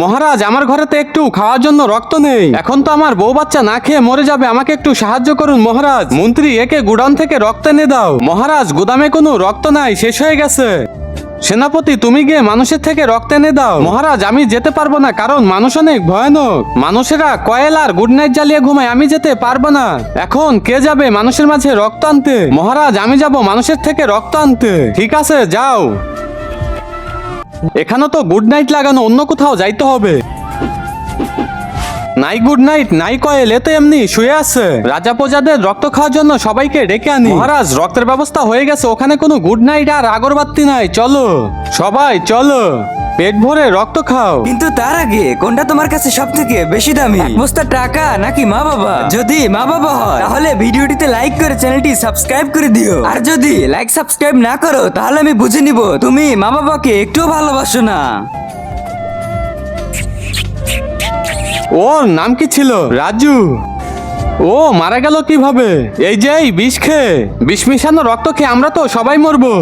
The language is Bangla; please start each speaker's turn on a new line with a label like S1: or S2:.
S1: মহারাজ, আমার ঘরেতে একটু খাওয়ার জন্য রক্ত নেই। এখন তো আমার বউ বাচ্চা না খেয়ে মরে যাবে, আমাকে একটু সাহায্য করুন মহারাজ। মন্ত্রী, একে গুদাম থেকে রক্ত এনে দাও। মহারাজ, গুদামে কোনো রক্ত নাই, শেষ হয়ে গেছে। সেনাপতি, তুমি গিয়ে মানুষের থেকে রক্ত এনে দাও। মহারাজ, আমি যেতে পারবো না, কারণ মানুষ অনেক ভয়ানক। মানুষেরা কয়েল আর গুড নাইট জ্বালিয়ে ঘুমায়, আমি যেতে পারবো না। এখন কে যাবে মানুষের মাঝে রক্ত আনতে? মহারাজ, আমি যাব মানুষের থেকে রক্ত আনতে। ঠিক আছে, যাও। এখানে তো গুড নাইট লাগানো, অন্য কোথাও যাইতে হবে। নাই গুড নাইট, নাই কয়েল, এ তো এমনি শুয়ে আছে। রাজা প্রজাদের রক্ত খাওয়ার জন্য সবাইকে ডেকে আনি। মহারাজ, রক্তের ব্যবস্থা হয়ে গেছে, ওখানে কোনো গুড নাইট আর আগরবাতি নাই, চলো সবাই চলো, পেট ভরে রক্ত খাও।
S2: কিন্তু তার আগে কোনটা তোমার কাছে সব থেকে বেশি দামি, এক বস্তা টাকা নাকি মা বাবা? যদি মা বাবা হয় তাহলে ভিডিওটিতে লাইক করে চ্যানেলটি সাবস্ক্রাইব করে দিও। আর যদি লাইক সাবস্ক্রাইব না করো তাহলে আমি বুঝে নিব তুমি মা বাবাকে একটু ভালোবাসো না।
S1: ওর নাম কি ছিল? রাজু। ও মারা গেল কিভাবে? এই যে এই বিষ খেয়ে, বিষ মিশানো রক্ত খেয়ে আমরা তো সবাই মরবো।